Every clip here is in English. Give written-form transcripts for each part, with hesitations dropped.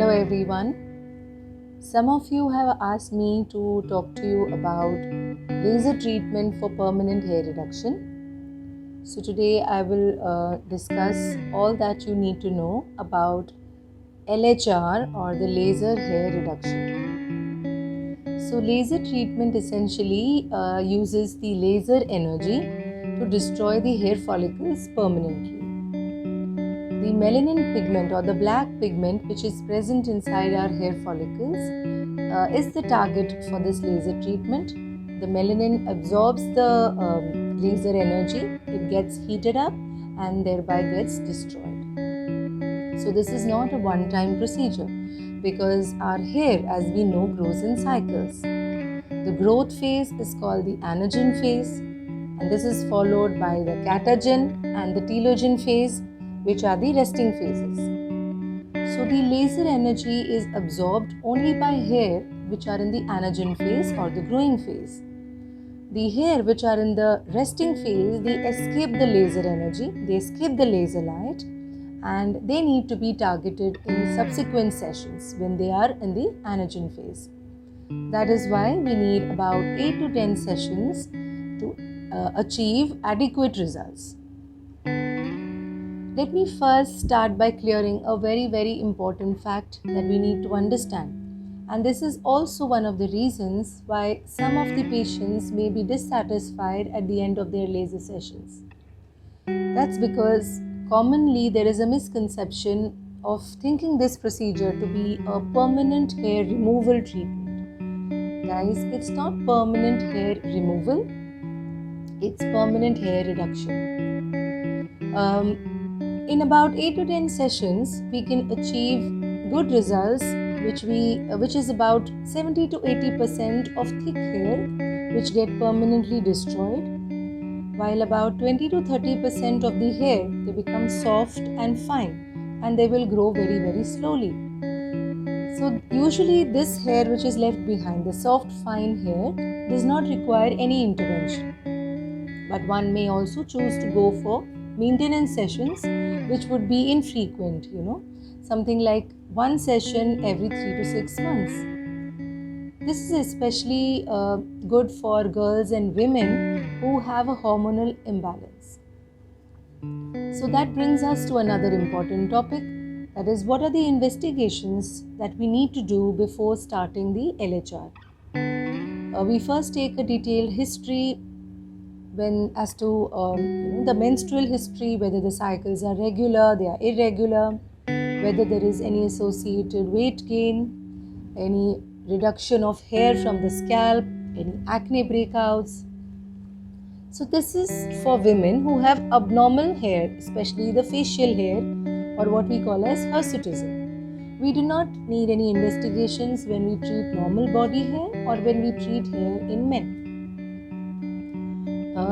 Hello everyone. Some of you have asked me to talk to you about laser treatment for permanent hair reduction. So today I will discuss all that you need to know about LHR or the laser hair reduction. So laser treatment essentially uses the laser energy to destroy the hair follicles permanently. The melanin pigment or the black pigment which is present inside our hair follicles is the target for this laser treatment. The melanin absorbs the laser energy, it gets heated up and thereby gets destroyed. So this is not a one-time procedure because our hair, as we know, grows in cycles. The growth phase is called the anagen phase, and this is followed by the catagen and the telogen phase, which are the resting phases. So the laser energy is absorbed only by hair which are in the anagen phase or the growing phase. The hair which are in the resting phase, they escape the laser energy, they escape the laser light, and they need to be targeted in subsequent sessions when they are in the anagen phase. That is why we need about 8 to 10 sessions to achieve adequate results. Let me first start by clearing a very important fact that we need to understand. And this is also one of the reasons why some of the patients may be dissatisfied at the end of their laser sessions. That's because commonly there is a misconception of thinking this procedure to be a permanent hair removal treatment. Guys, it's not permanent hair removal, it's permanent hair reduction. In about 8 to 10 sessions, we can achieve good results, which is about 70 to 80% of thick hair which get permanently destroyed, while about 20 to 30% of the hair, they become soft and fine, and they will grow very slowly. So usually this hair which is left behind, the soft fine hair, does not require any intervention. But one may also choose to go for maintenance sessions, which would be infrequent, something like one session every 3 to 6 months. This is especially good for girls and women who have a hormonal imbalance. So that brings us to another important topic, that is, what are the investigations that we need to do before starting the LHR? We first take a detailed history as to the menstrual history, whether the cycles are regular, they are irregular, whether there is any associated weight gain, any reduction of hair from the scalp, any acne breakouts. So this is for women who have abnormal hair, especially the facial hair, or what we call as hirsutism. We do not need any investigations when we treat normal body hair or when we treat hair in men.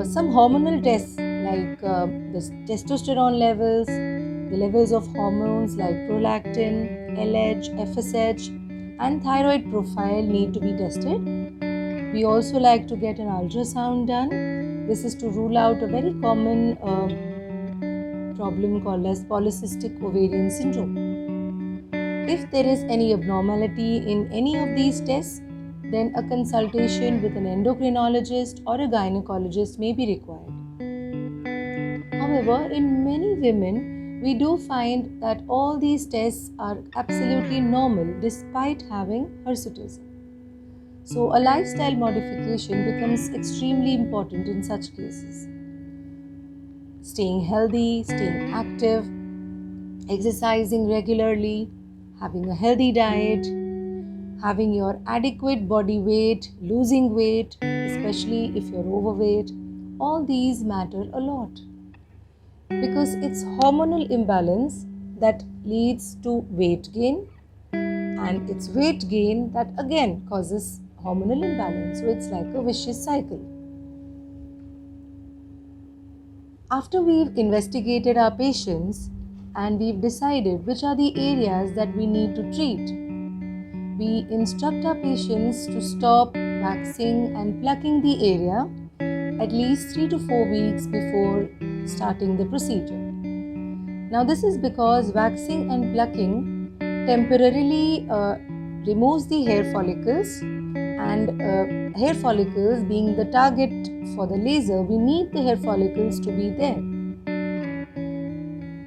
Some hormonal tests like the testosterone levels, the levels of hormones like prolactin, LH, FSH, and thyroid profile need to be tested. We also like to get an ultrasound done. This is to rule out a very common problem called as polycystic ovarian syndrome. If there is any abnormality in any of these tests, then a consultation with an endocrinologist or a gynecologist may be required. However, in many women, we do find that all these tests are absolutely normal despite having hirsutism. So a lifestyle modification becomes extremely important in such cases. Staying healthy, staying active, exercising regularly, having a healthy diet, having your adequate body weight, losing weight, especially if you're overweight, all these matter a lot. Because it's hormonal imbalance that leads to weight gain, and it's weight gain that again causes hormonal imbalance. So it's like a vicious cycle. After we've investigated our patients and we've decided which are the areas that we need to treat, we instruct our patients to stop waxing and plucking the area at least 3 to 4 weeks before starting the procedure. Now this is because waxing and plucking temporarily removes the hair follicles, and hair follicles being the target for the laser, we need the hair follicles to be there.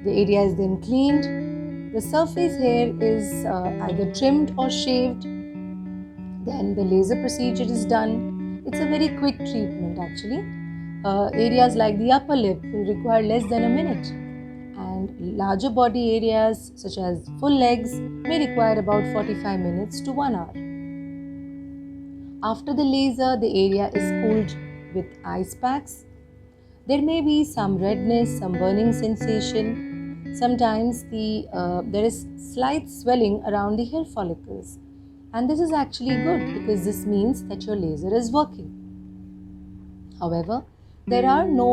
The area is then cleaned. The surface hair is either trimmed or shaved. Then the laser procedure is done. It's a very quick treatment actually. Areas like the upper lip will require less than a minute, and larger body areas such as full legs may require about 45 minutes to 1 hour. After the laser, the area is cooled with ice packs. There may be some redness, some burning sensation. Sometimes there is slight swelling around the hair follicles, and this is actually good because this means that your laser is working. However, there are no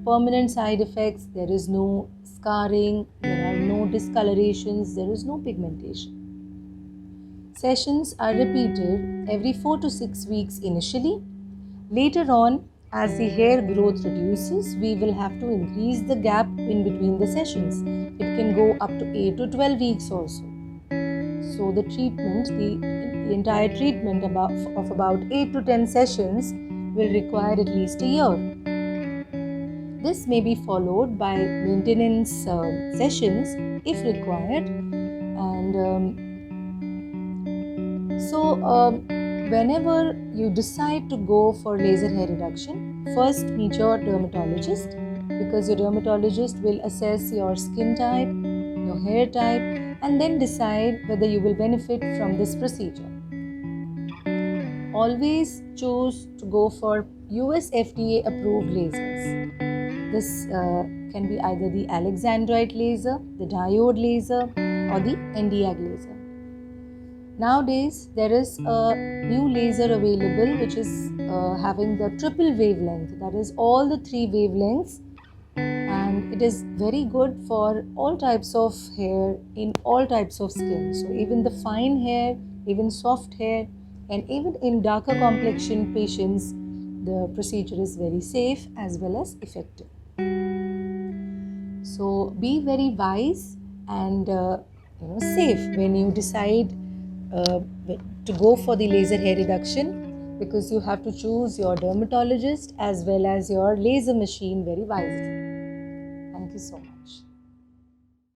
permanent side effects, there is no scarring, there are no discolorations, there is no pigmentation. Sessions are repeated every 4 to 6 weeks initially. Later on, as the hair growth reduces, we will have to increase the gap in between the sessions. It can go up to 8 to 12 weeks also. So the treatment, the entire treatment of about 8 to 10 sessions will require at least a year. This may be followed by maintenance sessions if required. And whenever you decide to go for laser hair reduction, first meet your dermatologist, because your dermatologist will assess your skin type, your hair type, and then decide whether you will benefit from this procedure. Always choose to go for US FDA approved lasers. This can be either the Alexandrite laser, the diode laser, or the Nd:YAG laser. Nowadays, there is a new laser available which is having the triple wavelength, that is all the 3 wavelengths, and it is very good for all types of hair in all types of skin. So even the fine hair, even soft hair, and even in darker complexion patients, the procedure is very safe as well as effective. So be very wise and safe when you decide to go for the laser hair reduction, because you have to choose your dermatologist as well as your laser machine very wisely. Thank you so much.